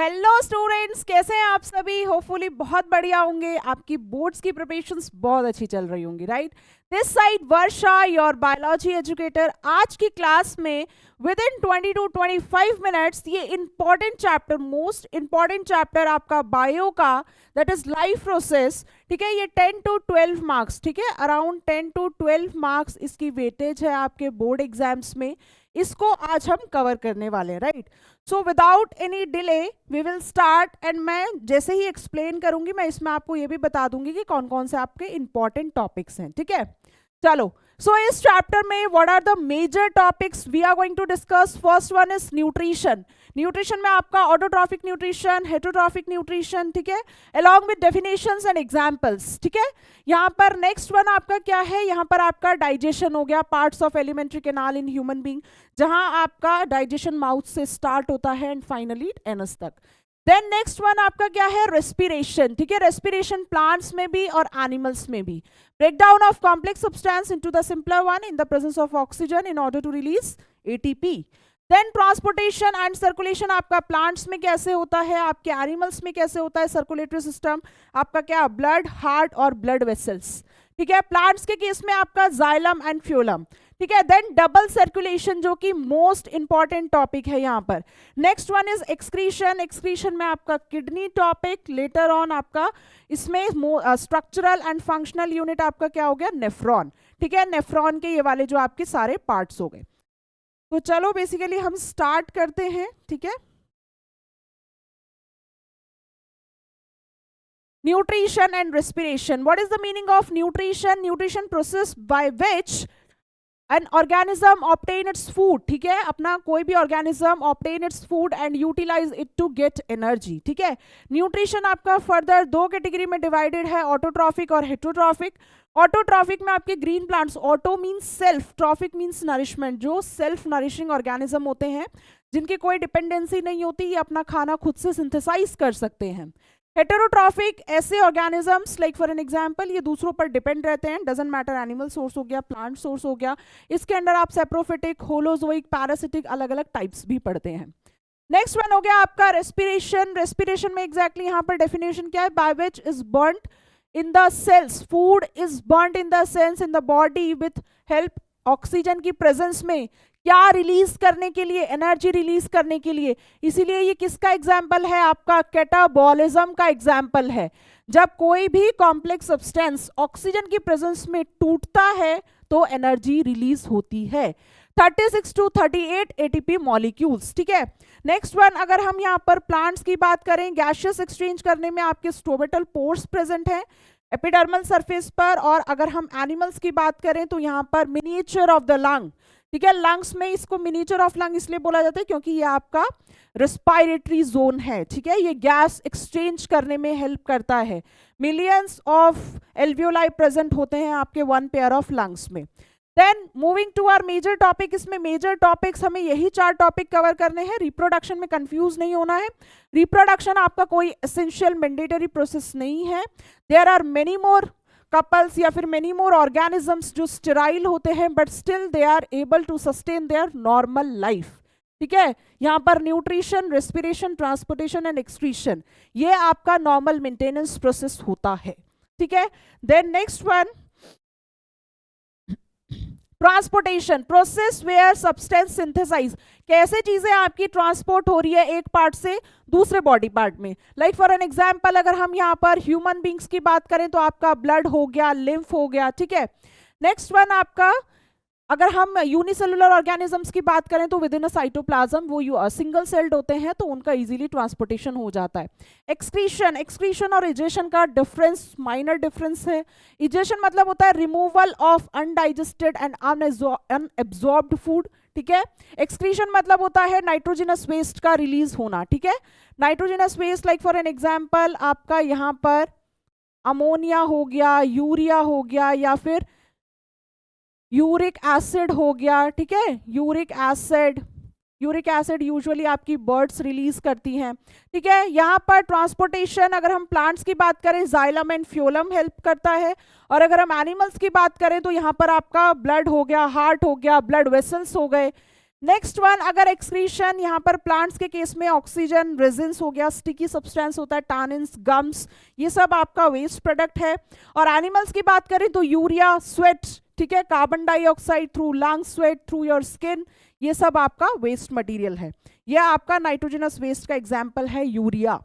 Hello students, कैसे हैं आप सभी। होपफुली बहुत बढ़िया होंगे, आपकी बोर्ड्स की प्रिपरेशंस बहुत अच्छी चल रही होंगी, right. This side Varsha, your biology educator. आज की क्लास में विद इन 20 to 25 मिनट्स ये important chapter, most important chapter आपका बायो का, दैट इज लाइफ प्रोसेस, ठीक है। ये 10 to 12 मार्क्स, ठीक है, अराउंड 10 to 12 मार्क्स इसकी वेटेज है आपके बोर्ड एग्जाम्स में। इसको आज हम कवर करने वाले हैं, right. So without any delay we will start, and मैं जैसे ही एक्सप्लेन करूंगी मैं इसमें आपको ये भी बता दूंगी कि कौन कौन से आपके इंपॉर्टेंट टॉपिक्स हैं, ठीक है। चलो, सो इस चैप्टर में what are the major topics we are going to discuss. First one is nutrition. Nutrition में आपका ऑटोट्रॉफिक न्यूट्रिशन, हेटरोट्रॉफिक न्यूट्रिशन, ठीक है, along with definitions and examples, ठीक है। यहाँ पर नेक्स्ट वन आपका क्या है, यहाँ पर आपका डाइजेशन हो गया, parts of alimentary canal in human being, जहां आपका डाइजेशन माउथ से स्टार्ट होता है एंड फाइनली एनस तक। देन नेक्स्ट वन आपका क्या है, रेस्पिरेशन, ठीक है। रेस्पिरेशन प्लांट्स में भी और एनिमल्स में भी। Breakdown of complex substance into the simpler one in the presence of oxygen in order to release ATP. Then transportation and circulation आपका प्लांट्स में कैसे होता है, आपके एनिमल्स में कैसे होता है। सर्कुलेटरी सिस्टम आपका क्या, ब्लड, हार्ट और ब्लड वेसल्स, ठीक है। प्लांट्स के केस में आपका जाइलम एंड फ्यूलम, ठीक है। देन डबल सर्कुलेशन जो कि मोस्ट इंपॉर्टेंट टॉपिक है यहाँ पर। Next one is excretion. Excretion में आपका किडनी टॉपिक, लेटर ऑन आपका इसमें स्ट्रक्चरल एंड फंक्शनल यूनिट आपका क्या हो गया, नेफ्रॉन, ठीक है। नेफ्रॉन के ये वाले जो आपके सारे पार्ट्स हो गए। तो चलो बेसिकली हम स्टार्ट करते हैं, ठीक है। Nutrition and respiration. What is the meaning of nutrition? Nutrition process by which an organism obtain its food, ठीक है। अपना कोई भी organism obtain its food and utilize it to get energy, ठीक है। न्यूट्रिशन आपका फर्दर दो कैटेगरी में डिवाइडेड है, ऑटोट्रॉफिक और हेटरोट्रॉफिक। ऑटोट्रॉफिक में आपके green plants, auto means self, trophic means nourishment, जो सेल्फ नरिशिंग ऑर्गेनिज्म होते हैं, जिनकी कोई डिपेंडेंसी नहीं होती, ये अपना खाना खुद से सिंथेसाइज कर सकते हैं। हेटेरोट्रॉफिक ऐसे organisms, like for an example, ये दूसरों पर डिपेंड रहते हैं, डजंट मैटर एनिमल सोर्स हो गया, प्लांट सोर्स हो गया। इसके अंदर आप सेप्रोफिटिक, होलोजोइक, पैरासिटिक अलग अलग टाइप्स भी पढ़ते हैं। नेक्स्ट वन हो गया आपका रेस्पिरेशन। रेस्पिरेशन में एग्जैक्टली यहाँ पर डेफिनेशन क्या है, by which is burned in the cells, food is burned in the cells in the body with help oxygen की प्रेजेंस में, क्या रिलीज करने के लिए, एनर्जी रिलीज करने के लिए। इसीलिए ये किसका एग्जाम्पल है, आपका कैटाबॉलिज्म का एग्जाम्पल है। जब कोई भी कॉम्प्लेक्स सब्सटेंस ऑक्सीजन की प्रेजेंस में टूटता है तो एनर्जी रिलीज होती है। 36 to 38 एटीपी मॉलिक्यूल्स, ठीक है। नेक्स्ट वन, अगर हम यहाँ पर प्लांट्स की बात करें, गैसियस एक्सचेंज करने में आपके स्टोमेटल पोर्स प्रेजेंट हैं एपिडर्मल सरफेस पर। और अगर हम एनिमल्स की बात करें तो यहाँ पर मिनिएचर ऑफ द लंग, ठीक है। लंग्स में इसको मिनिएचर ऑफ लंग इसलिए बोला जाता है क्योंकि ये आपका रेस्पिरेटरी जोन है, ठीक है। ये गैस एक्सचेंज करने में हेल्प करता है। मिलियंस ऑफ एल्वियोलाई प्रेजेंट होते हैं आपके वन पेयर ऑफ लंग्स में। Then moving to our major topic, इसमें मेजर टॉपिक्स हमें यही 4 टॉपिक कवर करने हैं। रिप्रोडक्शन में कंफ्यूज नहीं होना है, रिप्रोडक्शन आपका कोई एसेंशियल मैंडेटरी प्रोसेस नहीं है। There are many more couples या फिर मेनी मोर ऑर्गेनिजम्स जो स्टेराइल होते हैं but still they are able to sustain their normal life, ठीक है। यहाँ पर nutrition, respiration, transportation and excretion, ये आपका नॉर्मल मेंटेनेंस प्रोसेस होता है, ठीक है। Then next one, transportation process where substance synthesize, कैसे चीजें आपकी ट्रांसपोर्ट हो रही है एक पार्ट से दूसरे बॉडी पार्ट में। लाइक फॉर एन एग्जांपल, अगर हम यहाँ पर ह्यूमन बींग्स की बात करें तो आपका ब्लड हो गया, लिम्फ हो गया, ठीक है। नेक्स्ट वन आपका, अगर हम यूनिसेलुलर ऑर्गेनिजम्स की बात करें तो विद इन अ साइटोप्लाज्म वो सिंगल सेल्ड होते हैं तो उनका इजीली ट्रांसपोर्टेशन हो जाता है। एक्सक्रीशन, एक्सक्रीशन और इजेशन का डिफरेंस, माइनर डिफरेंस है। इजेशन मतलब होता है removal of undigested and unabsorbed food, ठीक है। एक्सक्रीशन मतलब होता है नाइट्रोजनस वेस्ट का रिलीज होना, ठीक है। Nitrogenous waste like for an example आपका यहाँ पर अमोनिया हो गया, यूरिया हो गया, या फिर यूरिक एसिड हो गया, ठीक है। यूरिक एसिड यूजुअली आपकी बर्ड्स रिलीज करती हैं, ठीक है। यहाँ पर ट्रांसपोर्टेशन, अगर हम प्लांट्स की बात करें जाइलम एंड फ्यूलम हेल्प करता है, और अगर हम एनिमल्स की बात करें तो यहाँ पर आपका ब्लड हो गया, हार्ट हो गया, ब्लड वेसल्स हो गए। नेक्स्ट वन, अगर एक्सक्रीशन यहाँ पर प्लांट्स के केस में ऑक्सीजन, रेजिन्स हो गया, स्टिकी सब्सटेंस होता है, टानिन्स, गम्स, ये सब आपका वेस्ट प्रोडक्ट है। और एनिमल्स की बात करें तो यूरिया, स्वेट, ठीक है, carbon dioxide through lungs, sweat through your skin, ये सब आपका वेस्ट मटेरियल है। यह आपका नाइट्रोजनस वेस्ट का एग्जाम्पल है urea.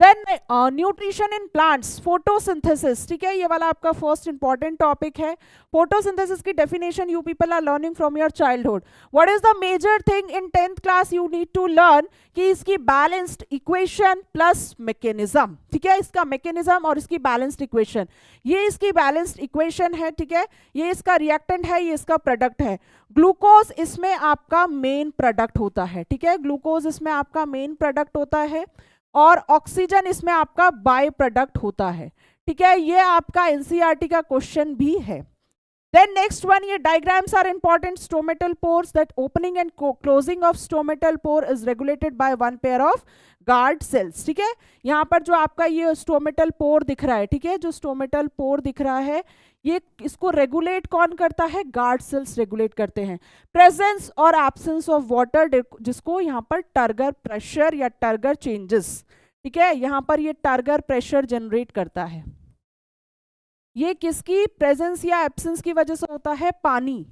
Then nutrition in plants, photosynthesis, ठीक है, ये वाला आपका फर्स्ट इंपॉर्टेंट टॉपिक है। फोटोसिंथेसिस की definition you people are learning from your childhood. What is the major thing in 10th class you need to learn, कि इसकी बैलेंस्ड इक्वेशन प्लस मैकेनिज्म, ठीक है, इसका मैकेनिज्म और इसकी बैलेंस्ड इक्वेशन, ये इसकी बैलेंस्ड इक्वेशन है, ठीक है, ये इसका रिएक्टेंट है, ये इसका प्रोडक्ट है। ग्लूकोज इसमें आपका मेन प्रोडक्ट होता है, ठीक है, ग्लूकोज इसमें आपका मेन प्रोडक्ट होता है, और ऑक्सीजन इसमें आपका बाय प्रोडक्ट होता है, ठीक है, ये आपका एनसीईआरटी का क्वेश्चन भी है। देन नेक्स्ट वन, ये diagrams are important. Stomatal pores, that opening and closing of stomatal pore is regulated by one pair of guard cells, ठीक है, यहाँ पर जो आपका ये स्टोमेटल पोर दिख रहा है, ठीक है, जो स्टोमेटल पोर दिख रहा है, ये इसको रेगुलेट कौन करता है, गार्ड सेल्स रेगुलेट करते हैं। प्रेजेंस और एब्सेंस ऑफ वाटर, जिसको यहाँ पर टर्गर प्रेशर या टर्गर चेंजेस, ठीक है, यहाँ पर ये टर्गर प्रेशर जनरेट करता है। ये किसकी प्रेजेंस या एब्सेंस की वजह से होता है, पानी,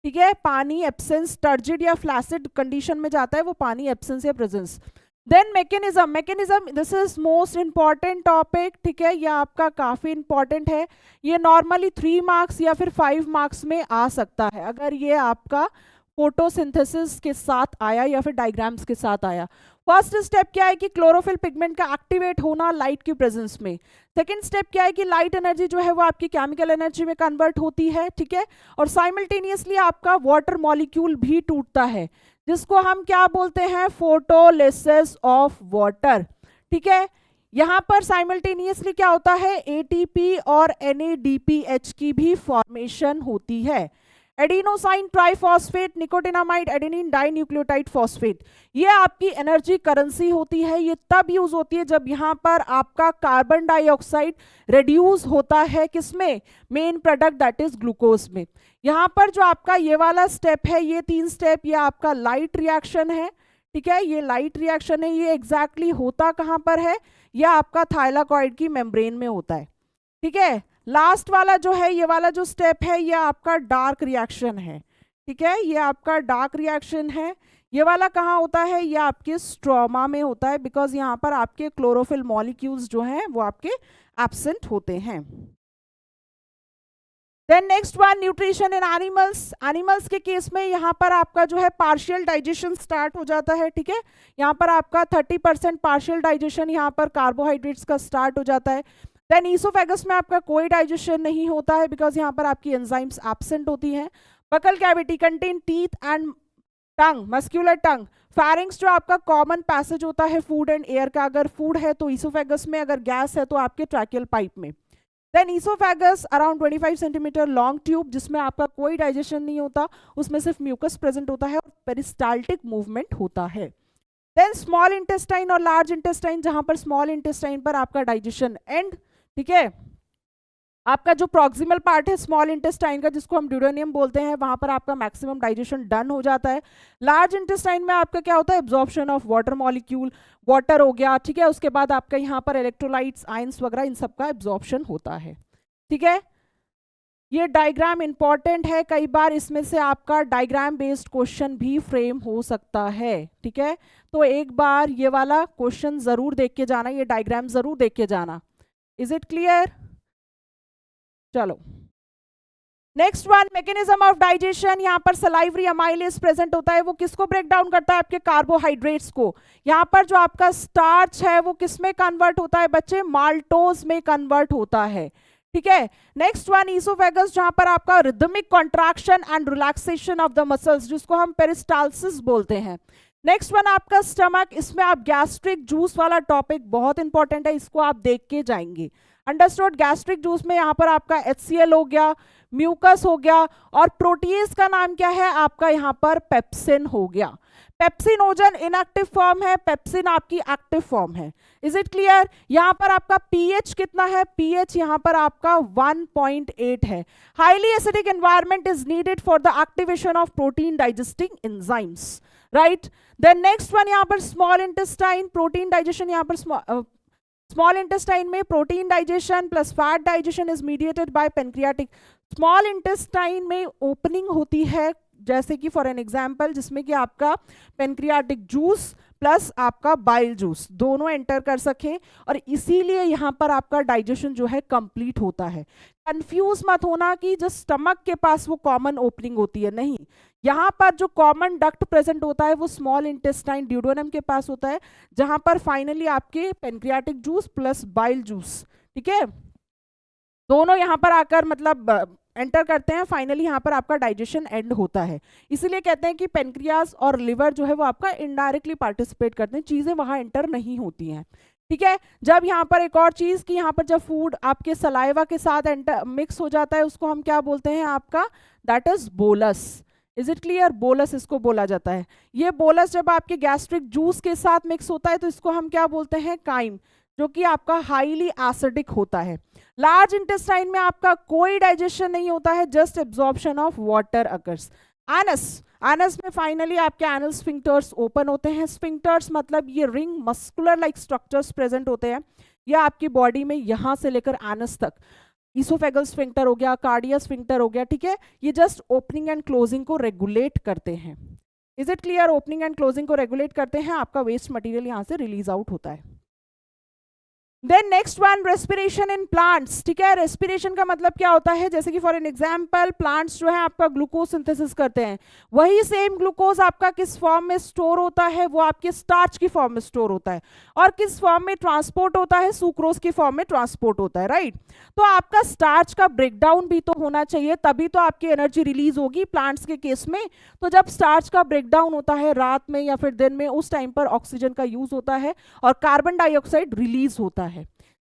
ठीक है, पानी एब्सेंस, टर्जिड या फ्लैसिड कंडीशन में जाता है वो पानी, एब्सेंस या presence. Then mechanism, mechanism this is most important topic, ठीक है, ये आपका काफी इंपॉर्टेंट है। ये नॉर्मली 3 मार्क्स या फिर 5 मार्क्स में आ सकता है अगर ये आपका फोटोसिंथेसिस के साथ आया या फिर डायग्राम्स के साथ आया। फर्स्ट स्टेप क्या है कि क्लोरोफिल पिगमेंट का एक्टिवेट होना लाइट की प्रेजेंस में। सेकेंड स्टेप क्या है कि लाइट एनर्जी जो है वो आपकी केमिकल एनर्जी में कन्वर्ट होती है, ठीक है, और साइमल्टेनियसली आपका वाटर मॉलिक्यूल भी टूटता है, जिसको हम क्या बोलते हैं, फोटोलिसिस ऑफ वाटर, ठीक है। यहाँ पर साइमल्टेनियसली क्या होता है, एटीपी और NADPH की भी फॉर्मेशन होती है। Adenosine triphosphate, nicotinamide, adenine dinucleotide phosphate, ये आपकी एनर्जी करेंसी होती है। ये तब यूज होती है जब यहाँ पर आपका कार्बन डाइऑक्साइड रिड्यूस होता है, किसमें, main product that is glucose में। यहाँ पर जो आपका ये वाला स्टेप है, ये 3 स्टेप, ये आपका लाइट रिएक्शन है, ठीक है, ये लाइट रिएक्शन है। ये एग्जैक्टली होता कहाँ पर है, यह आपका थाइलाकॉइड की मेम्ब्रेन में होता है, ठीक है। लास्ट वाला जो है, ये वाला जो स्टेप है, ये आपका डार्क रिएक्शन है, ठीक है, ये आपका डार्क रिएक्शन है। ये वाला कहाँ होता है, ये आपके स्ट्रोमा में होता है, बिकॉज यहाँ पर आपके क्लोरोफिल मॉलिक्यूल्स जो हैं वो आपके एब्सेंट होते हैं। Then next one, nutrition in animals. Animals के केस में यहाँ पर आपका जो है पार्शियल डाइजेशन स्टार्ट हो जाता है, ठीक है, यहाँ पर आपका 30% पार्शियल डाइजेशन यहाँ पर कार्बोहाइड्रेट्स का स्टार्ट हो जाता है। देन ईसोफेगस में आपका कोई डाइजेशन नहीं होता है, बिकॉज यहाँ पर आपकी एंजाइम्स एब्सेंट होती हैं। Buccal cavity contain teeth and tongue, muscular टंग। फैरिंग्स जो आपका कॉमन पैसेज होता है फूड एंड एयर का, अगर फूड है तो ईसोफेगस में, अगर गैस है तो आपके ट्रैकियल पाइप में। Then oesophagus around 25 centimetre long tube, जिसमें आपका कोई डाइजेशन नहीं होता, उसमें सिर्फ म्यूकस प्रेजेंट होता है और पेरिस्टाल्टिक मूवमेंट होता है। देन स्मॉल इंटेस्टाइन और लार्ज इंटेस्टाइन, जहां पर स्मॉल इंटेस्टाइन पर आपका डाइजेशन एंड, ठीक है, आपका जो प्रॉक्सिमल पार्ट है स्मॉल इंटेस्टाइन का, जिसको हम ड्यूडेनियम बोलते हैं, वहां पर आपका मैक्सिमम डाइजेशन डन हो जाता है। लार्ज इंटेस्टाइन में आपका क्या होता है, absorption of water molecule, water हो गया, ठीक है, उसके बाद आपका यहाँ पर इलेक्ट्रोलाइट्स, आयंस वगैरह, इन सब का एब्जॉर्प्शन होता है, ठीक है। ये डायग्राम इंपॉर्टेंट है, कई बार इसमें से आपका डायग्राम बेस्ड क्वेश्चन भी फ्रेम हो सकता है, ठीक है, तो एक बार ये वाला क्वेश्चन जरूर देख के जाना, ये डायग्राम जरूर देख के जाना। Is it clear? चलो next one, mechanism of digestion. यहाँ पर सलाइवरी अमाइलेज प्रेजेंट होता है, वो किसको ब्रेक डाउन करता है, आपके कार्बोहाइड्रेट्स को। यहाँ पर जो आपका स्टार्च है वो किस में कन्वर्ट होता है बच्चे, माल्टोज में कन्वर्ट होता है, ठीक है। नेक्स्ट वन, ईसोफेगस, जहां पर आपका rhythmic contraction and relaxation of the muscles, जिसको हम पेरिस्टाल्सिस बोलते हैं। नेक्स्ट वन आपका स्टमक, इसमें आप गैस्ट्रिक जूस वाला टॉपिक बहुत इंपॉर्टेंट है, इसको आप देख के जाएंगे। अंडरस्टूड? गैस्ट्रिक जूस में यहाँ पर आपका HCl हो गया, म्यूकस हो गया, और प्रोटीज का नाम क्या है आपका यहाँ पर पेप्सिन हो गया। पेप्सिनोजन इनएक्टिव फॉर्म है, पेप्सिन आपकी एक्टिव फॉर्म है। Is it clear? यहाँ पर आपका पीएच कितना है? पीएच यहाँ पर आपका 1.8 है। Highly acidic environment is needed for the activation of protein digesting enzymes, right. Then next one यहाँ पर स्मॉल इंटेस्टाइन, प्रोटीन डाइजेशन, यहाँ पर स्मॉल इंटेस्टाइन में protein digestion plus fat digestion is mediated by pancreatic. Small intestine में opening होती है, जैसे कि फॉर एन एग्जांपल जिसमें कि आपका पेनक्रियाटिक जूस प्लस आपका बाइल जूस दोनों एंटर कर सकें, और इसीलिए यहाँ पर आपका डाइजेशन जो है कंप्लीट होता है। कंफ्यूज मत होना कि जो स्टमक के पास वो कॉमन ओपनिंग होती है, नहीं, यहाँ पर जो कॉमन डक्ट प्रेजेंट होता है वो स्मॉल इंटेस्टाइन ड्यूडेनम के पास होता है, जहां पर फाइनली आपके pancreatic juice plus bile juice, ठीक है, दोनों यहाँ पर आकर मतलब एंटर करते हैं। फाइनली यहाँ पर आपका डाइजेशन एंड होता है। इसीलिए कहते हैं कि पेनक्रियास और लिवर जो है वो आपका इनडायरेक्टली पार्टिसिपेट करते हैं, चीजें वहां एंटर नहीं होती हैं, ठीक है। जब यहाँ पर एक और चीज कि यहाँ पर जब फूड आपके सलाइवा के साथ एंटर मिक्स हो जाता है, उसको हम क्या बोलते हैं आपका, that is bolus. Is it clear? Bolus इसको बोला जाता है। ये बोलस जब आपके गैस्ट्रिक जूस के साथ मिक्स होता है तो इसको हम क्या बोलते हैं, काइम, जो कि आपका हाईली एसिडिक होता है। लार्ज इंटेस्टाइन में आपका कोई डाइजेशन नहीं होता है, just absorption of water occurs. Anus, anus में फाइनली आपके एनल स्फिंक्टर्स ओपन होते हैं। स्फिंक्टर्स मतलब ये ring muscular like structures present होते हैं, या आपकी बॉडी में यहां से लेकर एनस तक। इसोफेगल स्फिंक्टर हो गया, कार्डिया स्फिंक्टर हो गया, ठीक है, ये जस्ट ओपनिंग एंड क्लोजिंग को रेगुलेट करते हैं। Is it clear? Opening and closing को रेगुलेट करते हैं, आपका वेस्ट मटेरियल यहां से रिलीज आउट होता है। Then next one, respiration in plants, ठीक है। रेस्पिरेशन का मतलब क्या होता है, जैसे कि फॉर एन एग्जांपल प्लांट्स जो है आपका ग्लूकोज सिंथेसिस करते हैं, वही सेम ग्लूकोज आपका किस फॉर्म में स्टोर होता है, वो आपके स्टार्च की फॉर्म में स्टोर होता है, और किस फॉर्म में ट्रांसपोर्ट होता है, सुक्रोज की फॉर्म में ट्रांसपोर्ट होता है, राइट। तो आपका स्टार्च का ब्रेकडाउन भी तो होना चाहिए, तभी तो आपकी एनर्जी रिलीज होगी प्लांट्स के केस में। तो जब स्टार्च का ब्रेकडाउन होता है रात में या फिर दिन में, उस टाइम पर ऑक्सीजन का यूज होता है और कार्बन डाइऑक्साइड रिलीज होता है,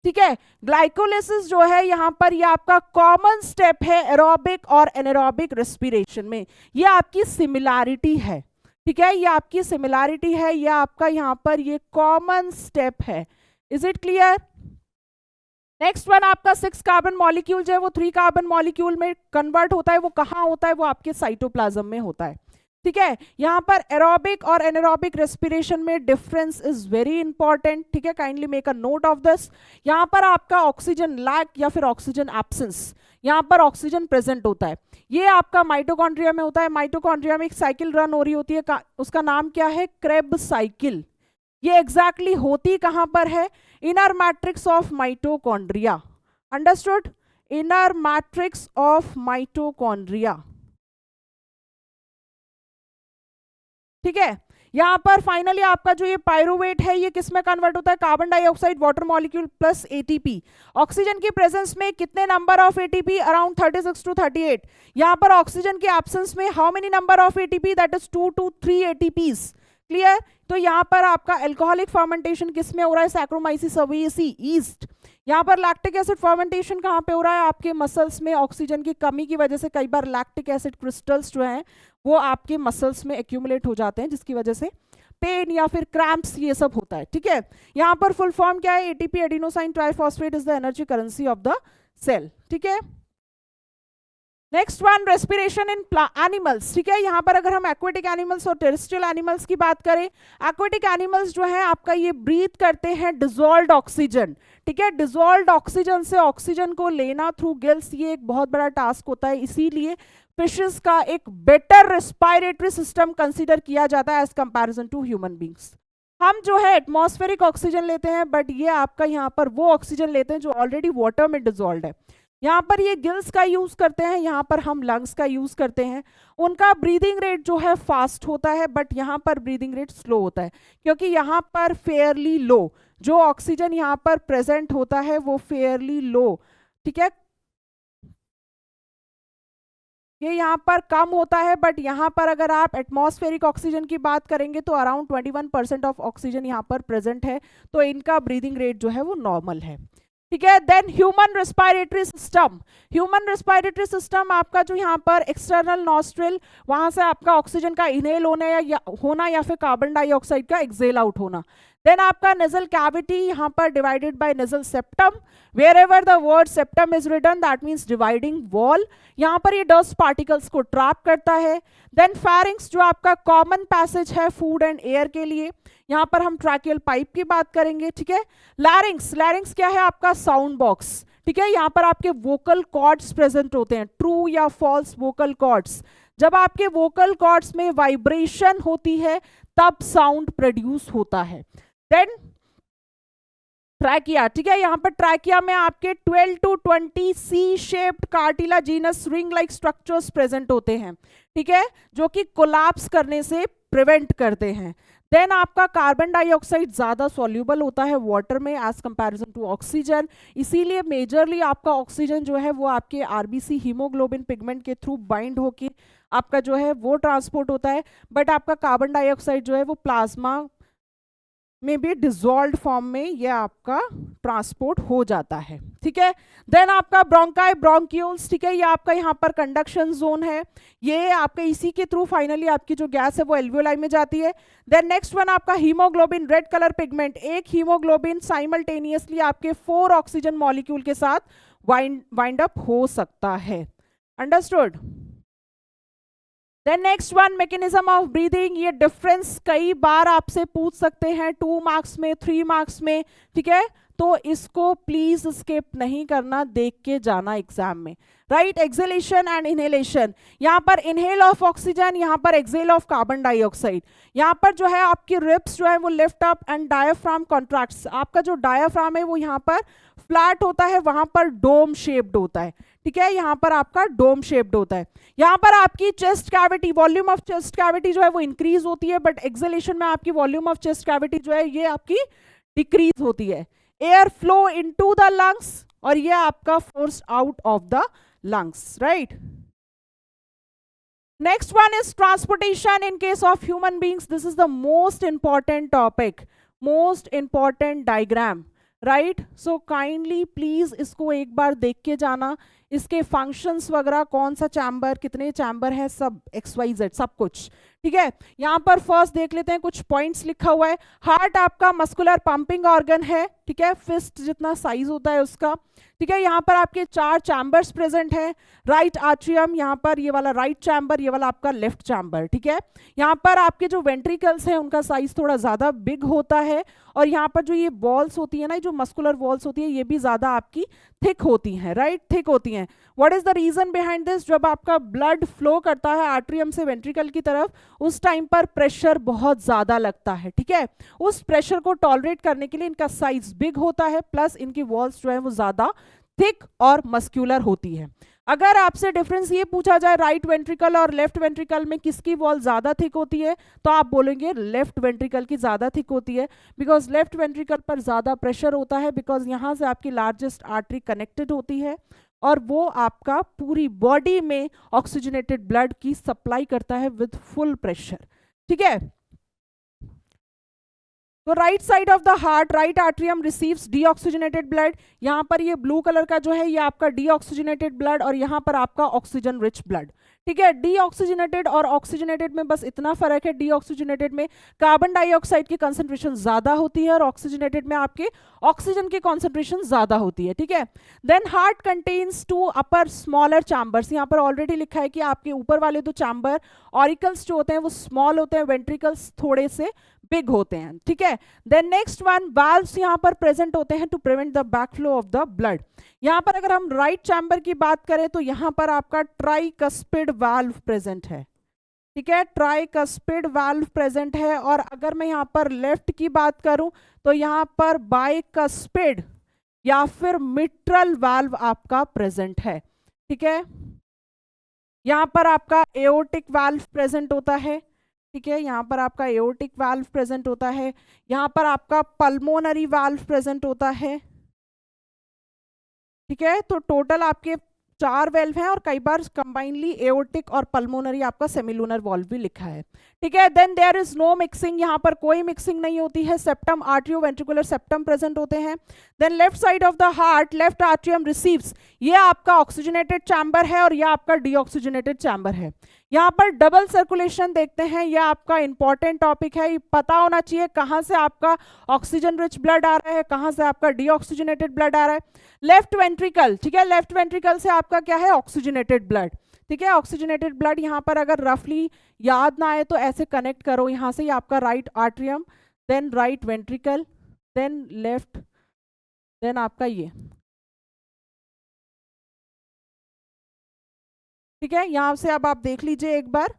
ठीक है। ग्लाइकोलिसिस जो है यहाँ पर ये आपका कॉमन स्टेप है एरोबिक और एनारोबिक रेस्पिरेशन में, ये आपकी सिमिलैरिटी है, ठीक है, ये आपकी सिमिलैरिटी है, ये आपका यहाँ पर ये कॉमन स्टेप है। Is it clear? Next one आपका 6 कार्बन मॉलिक्यूल जो है वो 3 कार्बन मॉलिक्यूल में कन्वर्ट होता है, वो कहाँ होता है, वो आपके साइटोप्लाज्म में होता है, ठीक है। यहाँ पर एरोबिक और एनारोबिक रेस्पिरेशन में डिफरेंस इज वेरी इंपॉर्टेंट, ठीक है, kindly make a note of this. यहाँ पर आपका ऑक्सीजन लैक या फिर ऑक्सीजन एब्सेंस, यहाँ पर ऑक्सीजन प्रेजेंट होता है, ये आपका माइटोकॉन्ड्रिया में होता है। माइटोकॉन्ड्रिया में एक साइकिल रन हो रही होती है, उसका नाम क्या है, क्रेब्स साइकिल। ये एग्जैक्टली होती कहाँ पर है, inner matrix of mitochondria. Understood? Inner matrix of mitochondria, ठीक है। यहाँ पर फाइनली आपका जो ये पायरुवेट है ये किस में कन्वर्ट होता है, carbon dioxide water molecule plus ATP. Oxygen की प्रेजेंस में कितने number of ATP, around 36 to 38। यहाँ पर ऑक्सीजन के एब्सेंस में how many number of ATP, that is 2 to 3 ATPs. Clear? तो यहाँ पर आपका एल्कोहलिक फर्मेंटेशन किस में हो रहा है, सैक्रोमाइसिस सर्वेसी ईस्ट। यहाँ पर लैक्टिक एसिड फर्मेंटेशन कहाँ पे हो रहा है, आपके मसल्स में ऑक्सीजन की कमी की वजह से कई बार लैक्टिक एसिड क्रिस्टल्स जो हैं वो आपके मसल्स में एक्यूमुलेट हो जाते हैं, जिसकी वजह से पेन या फिर क्रैम्प्स ये सब होता है, ठीक है। यहाँ पर फुल फॉर्म क्या है, ATP adenosine triphosphate is the energy currency of the cell, ठीक है। Next one, respiration in animals, ठीक है। यहाँ पर अगर हम एक्वेटिक एनिमल्स और टेरेस्ट्रियल एनिमल्स की बात करें, एक्वेटिक एनिमल्स जो है आपका ये ब्रीथ करते हैं डिजोल्व्ड ऑक्सीजन, ठीक है। डिजोल्व्ड ऑक्सीजन से ऑक्सीजन को लेना थ्रू गिल्स ये एक बहुत बड़ा टास्क होता है, इसीलिए फिशेस का एक बेटर रेस्पिरेटरी सिस्टम कंसीडर किया जाता है as comparison to human beings. हम जो है एटमॉस्फेरिक ऑक्सीजन लेते हैं, बट ये आपका यहाँ पर वो ऑक्सीजन लेते हैं जो ऑलरेडी वाटर में डिजोल्व्ड है। यहाँ पर ये गिल्स का यूज करते हैं, यहाँ पर हम लंग्स का यूज करते हैं। उनका ब्रीदिंग रेट जो है फास्ट होता है, बट यहाँ पर ब्रीदिंग रेट स्लो होता है, क्योंकि यहाँ पर फेयरली लो जो ऑक्सीजन यहाँ पर प्रेजेंट होता है वो फेयरली लो, ठीक है, ये यहाँ पर कम होता है। बट यहाँ पर अगर आप एटमॉस्फेरिक ऑक्सीजन की बात करेंगे तो अराउंड 21% ऑफ ऑक्सीजन यहाँ पर प्रेजेंट है, तो इनका ब्रीदिंग रेट जो है वो नॉर्मल है। ठीक है। Then human respiratory system, human respiratory system आपका जो यहाँ पर एक्सटर्नल नॉस्ट्रिल, वहां से आपका ऑक्सीजन का इनहेल होना या फिर कार्बन डाइऑक्साइड का एक्सेल आउट होना। देन आपका नेजल कैविटी यहाँ पर divided by nasal septum, wherever the word septum is written that means dividing wall, यहाँ पर ये डस्ट पार्टिकल्स को ट्रैप करता है। देन फेरिंग्स जो आपका कॉमन पैसेज है फूड एंड एयर के लिए, यहाँ पर हम ट्रैकियल पाइप की बात करेंगे, ठीक है। लैरिंग्स, लैरिंग्स क्या है आपका साउंड बॉक्स, ठीक है, यहाँ पर आपके वोकल कॉर्ड्स प्रेजेंट होते हैं, ट्रू या फॉल्स वोकल कॉर्ड्स। जब आपके वोकल कॉर्ड्स में वाइब्रेशन होती है तब साउंड प्रोड्यूस होता है। देन ट्रैकिया, ठीक है, यहाँ पर ट्रैकिया में आपके 12 to 20 C shaped cartilaginous ring like structures present होते हैं, ठीक है, जो कि कोलैप्स करने से प्रिवेंट करते हैं। देन आपका कार्बन डाइऑक्साइड ज़्यादा सॉल्यूबल होता है वाटर में एज कंपैरिजन टू ऑक्सीजन, इसीलिए मेजरली आपका ऑक्सीजन जो है वो आपके आरबीसी हीमोग्लोबिन पिगमेंट के थ्रू बाइंड होके आपका जो है वो ट्रांसपोर्ट होता है, बट आपका कार्बन डाइऑक्साइड जो है वो प्लाज्मा में भी डिजॉल्व्ड फॉर्म में यह आपका ट्रांसपोर्ट हो जाता है, ठीक है। देन आपका ब्रोंकाई ब्रोंक्यूल्स, ठीक है, ये आपका यहाँ पर कंडक्शन जोन है, ये आपके इसी के थ्रू फाइनली आपकी जो गैस है वो एल्वियोलाई में जाती है। देन नेक्स्ट वन आपका हीमोग्लोबिन, रेड कलर पिगमेंट, एक हीमोग्लोबिन साइमल्टेनियसली आपके 4 ऑक्सीजन मॉलिक्यूल के साथ वाइंड अप हो सकता है। Understood. Then next one mechanism of breathing, ये डिफरेंस कई बार आपसे पूछ सकते हैं 2 मार्क्स में, 3 मार्क्स में, ठीक है, तो इसको प्लीज स्किप नहीं करना, देख के जाना एग्जाम में, राइट। एक्सेलेशन एंड इनहेलेशन, यहाँ पर इनहेल ऑफ ऑक्सीजन, यहाँ पर एक्सेल ऑफ कार्बन डाइऑक्साइड। यहाँ पर जो है आपकी रिब्स जो है वो lift up and diaphragm contracts, आपका जो डायाफ्राम है वो यहाँ पर फ्लैट होता है, वहां पर डोम शेप्ड होता है, ठीक है, यहाँ पर आपका डोम शेप्ड होता है। यहाँ पर आपकी chest cavity, volume of chest cavity जो है वो इंक्रीज होती है, बट एक्सेलेशन में आपकी वॉल्यूम ऑफ चेस्ट कैविटी जो है ये आपकी डिक्रीज होती है। Air flow into the lungs और ये आपका force out of the lungs, right. Next one is transportation in case of human beings, this is the most important topic, most important diagram, right. So kindly please इसको एक बार देख के जाना, इसके functions वगैरह, कौन सा चैम्बर, कितने चैम्बर है, सब XYZ सब कुछ, ठीक है। यहाँ पर फर्स्ट देख लेते हैं, कुछ पॉइंट्स लिखा हुआ है। हार्ट आपका मस्कुलर पंपिंग ऑर्गन है, ठीक है, फिस्ट जितना साइज होता है उसका, ठीक है। यहाँ पर आपके 4 चैम्बर्स प्रेजेंट है, राइट आट्रियम, यहाँ पर ये वाला राइट चैम्बर, ये वाला आपका लेफ्ट चैम्बर, ठीक है। यहाँ पर आपके जो वेंट्रिकल्स हैं उनका साइज थोड़ा ज्यादा बिग होता है, और यहाँ पर जो ये वॉल्स होती है ना, जो मस्कुलर वॉल्स होती है, ये भी ज्यादा आपकी थिक होती हैं, राइट, थिक होती हैं। What is the reason behind this, जब आपका ब्लड फ्लो करता है आर्ट्रियम से वेंट्रिकल की तरफ, उस टाइम पर प्रेशर बहुत ज्यादा लगता है, ठीक है, उस प्रेशर को टॉलरेट करने के लिए इनका साइज बिग होता है, प्लस इनकी वॉल्स जो है वो ज्यादा थिक और मस्क्यूलर होती है। अगर आपसे डिफरेंस ये पूछा जाए राइट वेंट्रिकल और लेफ्ट वेंट्रिकल में किसकी वॉल ज्यादा थिक होती है, तो आप बोलेंगे लेफ्ट वेंट्रिकल की ज्यादा थिक होती है, बिकॉज लेफ्ट वेंट्रिकल पर ज्यादा प्रेशर होता है, बिकॉज यहाँ से आपकी लार्जेस्ट आर्टरी कनेक्टेड होती है और वो आपका पूरी बॉडी में ऑक्सीजनेटेड ब्लड की सप्लाई करता है विद फुल प्रेशर, ठीक है। तो right side of the heart, right atrium receives deoxygenated blood, यहाँ पर ये ब्लू कलर का जो है ये आपका डीऑक्सीजनेटेड ब्लड और यहाँ पर आपका ऑक्सीजन रिच ब्लड, ठीक है। डीऑक्सीजनेटेड और ऑक्सीजनेटेड में बस इतना फर्क है, डीऑक्सीजनेटेड में कार्बन डाइऑक्साइड की कंसंट्रेशन ज्यादा होती है और ऑक्सीजनेटेड में आपके ऑक्सीजन की कंसंट्रेशन ज्यादा होती है, ठीक है। देन हार्ट कंटेन्स 2 अपर स्मॉलर चैम्बर्स, यहाँ पर ऑलरेडी लिखा है कि आपके ऊपर वाले 2 चैम्बर ऑरिकल्स जो होते हैं वो स्मॉल होते हैं, वेंट्रिकल्स थोड़े से बिग होते हैं, ठीक है। देन नेक्स्ट वन, वाल्व्स यहाँ पर प्रेजेंट होते हैं to prevent the backflow of the blood. यहाँ पर अगर हम राइट चैम्बर की बात करें तो यहाँ पर आपका ट्राइकस्पिड वाल्व प्रेजेंट है, ठीक है, ट्राइकस्पिड वाल्व प्रेजेंट है। और अगर मैं यहाँ पर लेफ्ट की बात करूं तो यहाँ पर बाइकस्पिड या फिर मिट्रल वाल्व आपका प्रेजेंट है, ठीक है। यहाँ पर आपका एओर्टिक वाल्व प्रेजेंट होता है, ठीक है, यहाँ पर आपका एओर्टिक वाल्व प्रेजेंट होता है, यहाँ पर आपका पल्मोनरी वाल्व प्रेजेंट होता है, ठीक है। तो टोटल आपके 4 वेल्व हैं और कई बार कंबाइनली एओर्टिक और पल्मोनरी आपका सेमिलूनर वाल्व भी लिखा है, ठीक है। Then there is no mixing, यहाँ पर कोई मिक्सिंग नहीं होती है। Septum atrioventricular septum present होते हैं। Then left side of the heart left atrium receives, ये आपका ऑक्सीजनेटेड चैम्बर है और यह आपका डीऑक्सीजनेटेड चैम्बर है। यहाँ पर डबल सर्कुलेशन देखते हैं, यह आपका इंपॉर्टेंट टॉपिक है, पता होना चाहिए कहाँ से आपका ऑक्सीजन रिच ब्लड आ रहा है, कहाँ से आपका डीऑक्सीजनेटेड ब्लड आ रहा है। लेफ्ट वेंट्रिकल, ठीक है, लेफ्ट वेंट्रिकल से आपका क्या है, ऑक्सीजनेटेड ब्लड, ठीक है, ऑक्सीजनेटेड ब्लड। यहाँ पर अगर रफली याद ना आए तो ऐसे कनेक्ट करो, यहाँ से आपका right atrium, then right ventricle, then left, देन आपका ये, ठीक है। यहाँ से अब आप देख लीजिए एक बार,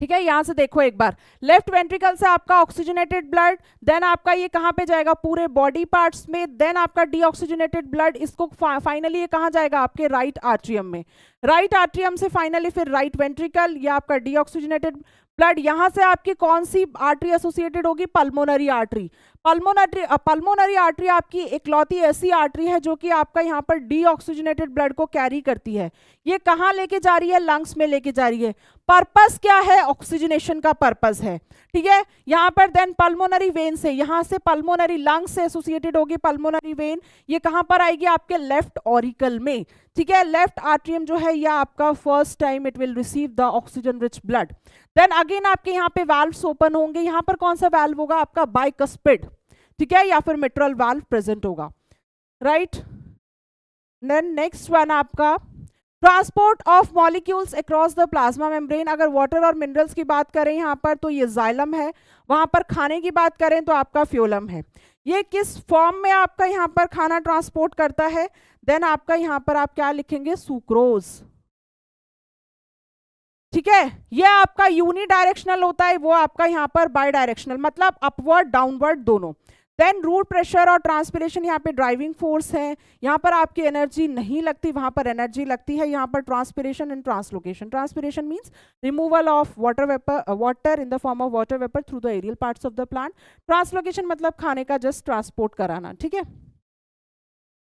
ठीक है, यहां से देखो एक बार, लेफ्ट वेंट्रिकल से आपका ऑक्सीजनेटेड ब्लड, देन आपका ये कहां पे जाएगा, पूरे बॉडी पार्ट्स में, देन आपका डीऑक्सीजनेटेड ब्लड इसको फाइनली ये कहां जाएगा, आपके राइट आर्ट्रियम में, राइट आर्ट्रियम से फाइनली फिर राइट वेंट्रिकल, ये आपका डीऑक्सीजनेटेड ब्लड। यहां से आपकी कौन सी आर्टरी एसोसिएटेड होगी, पल्मोनरी आर्टरी। पल्मोनरी आर्टरी आपकी इकलौती ऐसी आर्टरी है जो कि आपका यहाँ पर डीऑक्सीजनेटेड ब्लड को कैरी करती है। ये कहाँ लेके जा रही है, लंग्स में लेके जा रही है। पर्पस क्या है, ऑक्सीजनेशन का पर्पस है, ठीक है। यहाँ पर देन पल्मोनरी वेन से, यहाँ से पल्मोनरी लंग्स से एसोसिएटेड होगी पल्मोनरी वेन, ये कहाँ पर आएगी, आपके लेफ्ट ऑरिकल में, ठीक है। लेफ्ट आर्ट्रियम जो है, यह आपका first time it will receive the oxygen rich blood. Then again आपके यहाँ पे वाल्व्स ओपन होंगे, यहाँ पर कौन सा वाल्व होगा, आपका बाइकस्पिड, ठीक है, या फिर मिट्रल वाल्व प्रेजेंट होगा, राइट। देन नेक्स्ट वन आपका transport of molecules across the plasma membrane. अगर वाटर और मिनरल्स की बात करें यहाँ पर तो ये जाइलम है, वहां पर खाने की बात करें तो आपका फ्यूलम है। ये किस फॉर्म में आपका यहाँ पर खाना ट्रांसपोर्ट करता है, देन आपका यहाँ पर आप क्या लिखेंगे, सुक्रोज, ठीक है। ये आपका यूनी डायरेक्शनल होता है, वो आपका यहाँ पर बाई डायरेक्शनल, मतलब अपवर्ड डाउनवर्ड दोनों। देन रूट प्रेशर और ट्रांसपिरेशन यहाँ पे ड्राइविंग फोर्स है, यहाँ पर आपकी एनर्जी नहीं लगती, वहां पर एनर्जी लगती है। यहाँ पर transpiration and translocation, transpiration means removal of water vapour, water in the form of water vapour through the aerial parts of the plant. Translocation मतलब खाने का जस्ट ट्रांसपोर्ट कराना, ठीक है।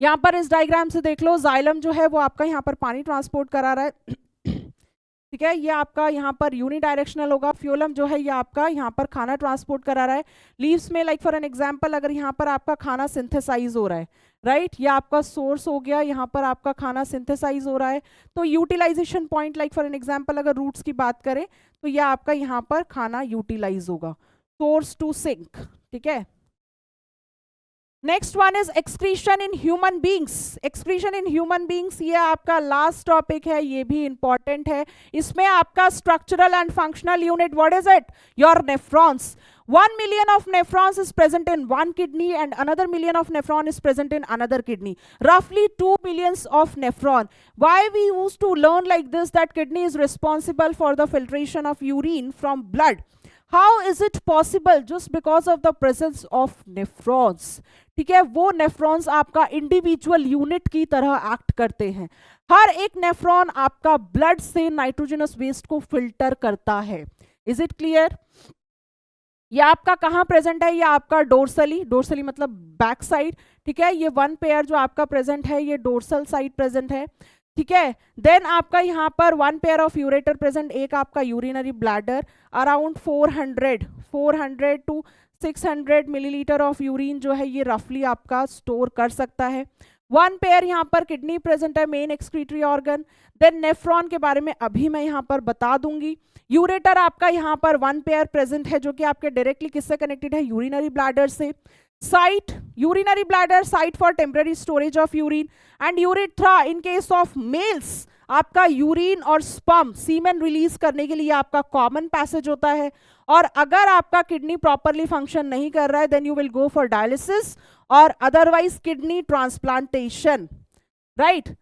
यहाँ पर इस डायग्राम से देख लो, जाइलम जो है वो आपका यहाँ पर पानी ट्रांसपोर्ट करा रहा है, ठीक है, ये आपका यहाँ पर यूनी डायरेक्शनल होगा। फ्यूलम जो है ये आपका यहाँ पर खाना ट्रांसपोर्ट करा रहा है। लीव्स में लाइक फॉर एन एग्जांपल, अगर यहाँ पर आपका खाना सिंथेसाइज हो रहा है, राइट, ये आपका सोर्स हो गया, यहाँ पर आपका खाना सिंथेसाइज हो रहा है, तो utilization point like for an example अगर रूट्स की बात करें तो ये आपका यहाँ पर खाना यूटिलाइज होगा, सोर्स टू सिंक, ठीक है। Next one is excretion in human beings. Excretion in human beings ये आपका लास्ट टॉपिक है, ये भी इंपॉर्टेंट है। इसमें आपका structural and functional unit, what is it, your nephrons. 1 million of nephrons is present in one kidney and another million of nephron is present in another kidney. Roughly 2 millions of nephron. Why we used to learn like this, that kidney is responsible for the filtration of urine from blood. How is it possible? Just because of the presence of nephrons. ठीक है, वो nephrons आपका individual unit की तरह act करते हैं। हर एक nephron आपका ब्लड से नाइट्रोजनस वेस्ट को फिल्टर करता है। Is it clear? ये आपका कहाँ प्रेजेंट है, ये आपका डोर्सली, डोर्सली मतलब बैक साइड, ठीक है। ये वन पेयर जो आपका प्रेजेंट है ये डोर्सल साइड प्रेजेंट है, ठीक है। देन आपका यहाँ पर 1 पेयर ऑफ यूरेटर प्रेजेंट, एक आपका urinary bladder, around 400 to 600 millilitre of urine जो है ये रफली आपका स्टोर कर सकता है। 1 पेयर यहाँ पर किडनी प्रेजेंट है, main excretory organ. Then nephron के बारे में अभी मैं यहाँ पर बता दूंगी। यूरेटर आपका यहाँ पर 1 पेयर प्रेजेंट है जो कि आपके डायरेक्टली किससे कनेक्टेड है, यूरिनरी ब्लैडर से। Site, urinary bladder site for temporary storage of urine, and urethra in case of males आपका यूरिन और स्पर्म सीमेन रिलीज करने के लिए आपका कॉमन पैसेज होता है। और अगर आपका किडनी प्रॉपरली फंक्शन नहीं कर रहा है then you will go for dialysis और otherwise kidney transplantation, right.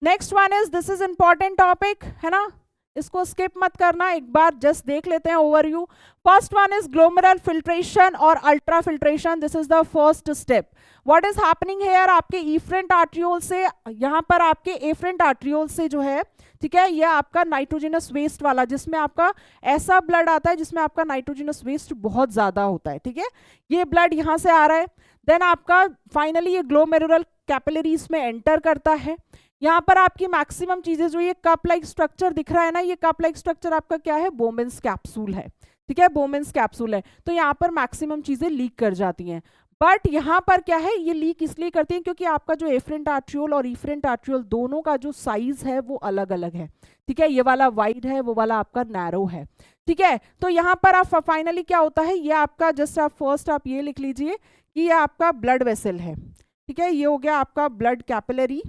Next one is, this is important topic है ना, इसको स्किप मत करना, एक बार जस्ट देख लेते हैं overview. First one is glomerular filtration और ultra filtration, this is the first step. What is happening here, आपके इफरेंट आर्ट्रियोल से, यहाँ पर आपके एफरेंट आर्ट्रियोल से जो है, ठीक है, ये आपका नाइट्रोजनस वेस्ट वाला, जिसमें आपका ऐसा ब्लड आता है जिसमें आपका नाइट्रोजनस वेस्ट बहुत ज्यादा होता है, ठीक है, ये ब्लड यहाँ से आ रहा है। देन आपका फाइनली ये ग्लोमेरुलर कैपिलरीज में एंटर करता है। यहाँ पर आपकी मैक्सिमम चीजें जो ये कप लाइक स्ट्रक्चर दिख रहा है ना, ये कप लाइक स्ट्रक्चर आपका क्या है, बोमेंस कैप्सूल है, ठीक है, बोमेंस कैप्सूल है। तो यहाँ पर मैक्सिमम चीजें लीक कर जाती हैं। बट यहाँ पर क्या है, ये लीक इसलिए करती हैं क्योंकि आपका जो एफरेंट आर्ट्रियोल और इफरेंट आर्ट्रियोल दोनों का जो साइज है वो अलग अलग है, ठीक है, ये वाला वाइड है, वो वाला आपका नैरो है, ठीक है। तो यहाँ पर आप फाइनली क्या होता है, ये आपका जस्ट आप फर्स्ट आप ये लिख लीजिए कि ये आपका ब्लड वेसल है, ठीक है, ये हो गया आपका ब्लड कैपिलरी,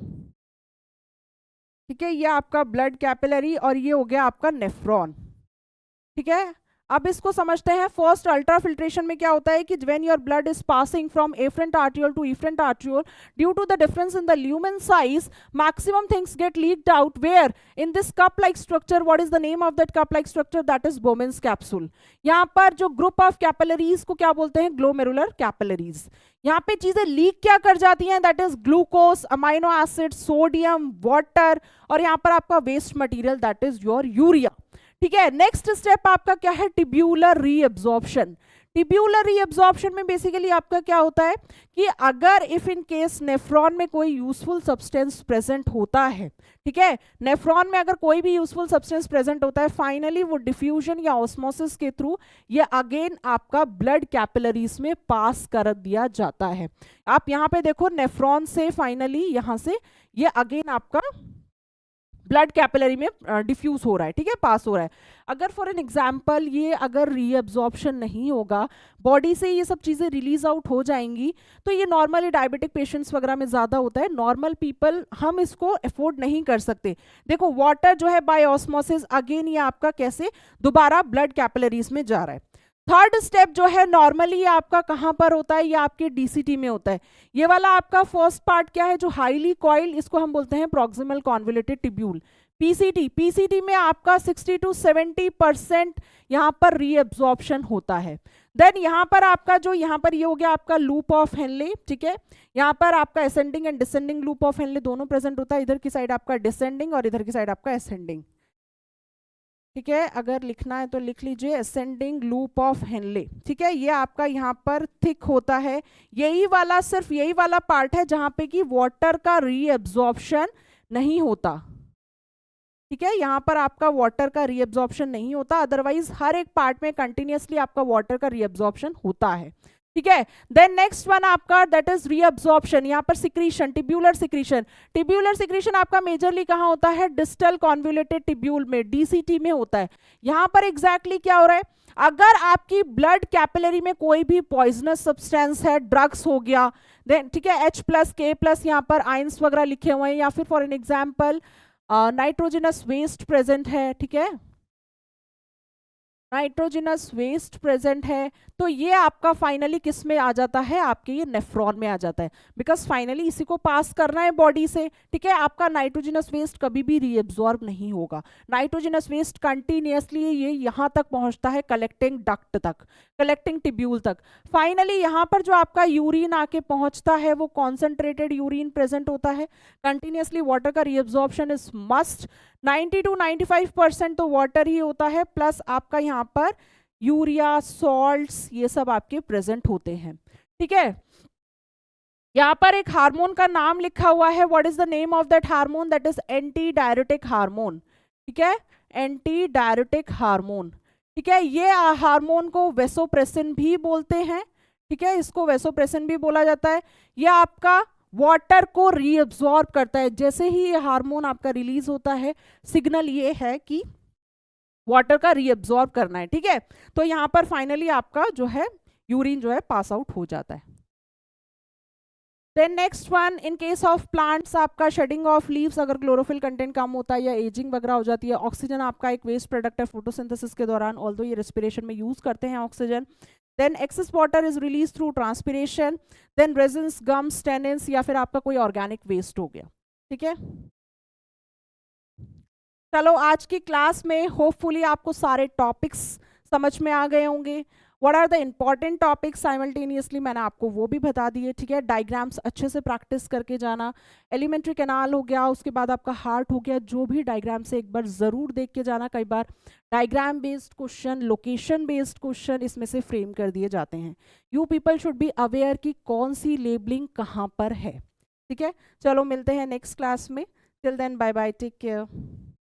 ठीक है, ये आपका ब्लड कैपिलरी और ये हो गया आपका नेफ्रॉन, ठीक है। अब इसको समझते हैं। फर्स्ट अल्ट्रा फिल्ट्रेशन में क्या होता है कि when your blood is passing from afferent arteriole to efferent arteriole, due to the difference in the lumen size, maximum things get leaked out where in this cup like structure. What is the name of that cup like structure? That is Bowman's capsule. यहाँ पर जो group of capillaries को क्या बोलते हैं? Glomerular capillaries. यहाँ पे चीजें लीक क्या कर जाती हैं? That is glucose, amino acid, sodium, water, और यहाँ पर आपका waste material that is your urea, ठीक है। नेक्स्ट स्टेप आपका क्या है? Tubular reabsorption. टिब्यूलर रीअब्जॉर्प्शन में बेसिकली आपका क्या होता है कि अगर इफ इन केस नेफ्रॉन में कोई यूजफुल सब्सटेंस प्रेजेंट होता है, ठीक है, नेफ्रॉन में अगर कोई भी यूजफुल सब्सटेंस प्रेजेंट होता है, फाइनली वो डिफ्यूजन या ऑस्मोसिस के थ्रू ये अगेन आपका ब्लड कैपिलरीज में पास कर दिया जाता है। आप यहाँ पे देखो, नेफ्रॉन से फाइनली यहाँ से ये अगेन आपका ब्लड कैपिलरी में डिफ्यूज हो रहा है, ठीक है, पास हो रहा है। अगर फॉर एन एग्जांपल ये अगर रीअब्जॉर्प्शन नहीं होगा, बॉडी से ये सब चीज़ें रिलीज आउट हो जाएंगी, तो ये नॉर्मली डायबिटिक पेशेंट्स वगैरह में ज़्यादा होता है। नॉर्मल पीपल हम इसको अफोर्ड नहीं कर सकते। देखो वाटर जो है बाय ऑस्मोसिस अगेन ये आपका कैसे दोबारा ब्लड कैपिलरीज में जा रहा है। थर्ड स्टेप जो है नॉर्मली आपका कहाँ पर होता है? ये आपके डीसीटी में होता है। ये वाला आपका फर्स्ट पार्ट क्या है? जो हाईली कॉइल्ड, इसको हम बोलते हैं proximal convoluted tubule, PCT. PCT में आपका 60 to 70% यहाँ पर रीअब्जॉर्प्शन होता है। देन यहाँ पर आपका जो यहाँ पर ये हो गया आपका लूप ऑफ हेनले, ठीक है, यहाँ पर आपका ascending and descending loop of Henle दोनों प्रेजेंट होता है। इधर की साइड आपका डिसेंडिंग और इधर की साइड आपका असेंडिंग, ठीक है। अगर लिखना है तो लिख लीजिए असेंडिंग लूप ऑफ हेनले, ठीक है। ये आपका यहाँ पर थिक होता है। यही वाला, सिर्फ यही वाला पार्ट है जहाँ पे कि वाटर का रीअब्जॉर्प्शन नहीं होता, ठीक है। यहाँ पर आपका वाटर का रीअब्जॉर्प्शन नहीं होता, अदरवाइज हर एक पार्ट में कंटिन्यूअसली आपका वाटर का रीअब्जॉर्प्शन होता है, ठीक है। देन नेक्स्ट वन आपका दैट इज रीअब्जॉर्प्शन। यहाँ पर secretion, tubular secretion. Tubular secretion आपका मेजरली कहाँ होता है? डिस्टल कॉन्वोल्यूटेड टिब्यूल में, डीसीटी में होता है। यहाँ पर एग्जैक्टली क्या हो रहा है? अगर आपकी ब्लड कैपिलरी में कोई भी पॉइजनस सब्सटेंस है, ड्रग्स हो गया, देन ठीक है, H+, K+, यहाँ पर आयंस वगैरह लिखे हुए हैं, या फिर for an example nitrogenous waste present है, ठीक है, नाइट्रोजनस वेस्ट प्रेजेंट है, तो ये आपका फाइनली किस में आ जाता है? आपके ये नेफ्रॉन में आ जाता है, बिकॉज फाइनली इसी को पास करना है बॉडी से, ठीक है। आपका नाइट्रोजनस वेस्ट कभी भी रीअब्जॉर्ब नहीं होगा। नाइट्रोजनस वेस्ट कंटिन्यूअसली ये यहाँ तक पहुँचता है, कलेक्टिंग डक्ट तक, कलेक्टिंग टिब्यूल तक। फाइनली यहाँ पर जो आपका यूरिन आके पहुँचता है वो कॉन्सेंट्रेटेड यूरिन प्रेजेंट होता है। कंटिन्यूअसली वाटर का रीअब्जॉर्प्शन इज मस्ट। 90 to 95% तो वाटर ही होता है, प्लस आपका यहाँ पर यूरिया, सॉल्ट्स, ये सब आपके प्रेजेंट होते हैं, ठीक है। यहाँ पर एक हार्मोन का नाम लिखा हुआ है। What is the name of that hormone? That is anti diuretic hormone, ठीक है, एंटी डायरेटिक हार्मोन, ठीक है। ये हार्मोन को वेसोप्रेसिन भी बोलते हैं, ठीक है, इसको वेसोप्रेसिन भी बोला जाता है। ये आपका वाटर को रीअब्जॉर्ब करता है। जैसे ही ये हार्मोन आपका रिलीज होता है, सिग्नल ये है कि वाटर का रीअब्जॉर्ब करना है, ठीक है। तो यहाँ पर फाइनली आपका जो है यूरिन जो है पास आउट हो जाता है। Then next one, in case of plants आपका शेडिंग ऑफ लीव्स, अगर क्लोरोफिल कंटेंट कम होता है या एजिंग वगैरह हो जाती है। ऑक्सीजन आपका एक वेस्ट प्रोडक्ट है फोटोसिंथेसिस के दौरान, ऑल्दो ये रेस्पिरेशन में यूज करते हैं oxygen. Then excess water is release through transpiration. Then resins, gums, tannins, या फिर आपका कोई ऑर्गेनिक वेस्ट हो गया, ठीक है। चलो आज की क्लास में होपफुली आपको सारे टॉपिक्स समझ में आ गए होंगे। What are the important topics simultaneously मैंने आपको वो भी बता दिए, ठीक है। डायग्राम्स अच्छे से प्रैक्टिस करके जाना। एलिमेंट्री कैनाल हो गया, उसके बाद आपका हार्ट हो गया, जो भी डायग्राम से एक बार ज़रूर देख के जाना। कई बार diagram based question, location based question इसमें से फ्रेम कर दिए जाते हैं। You people should be aware कि कौन सी लेबलिंग कहाँ पर है, ठीक है। चलो मिलते हैं नेक्स्ट क्लास में। Till then, bye bye, take care.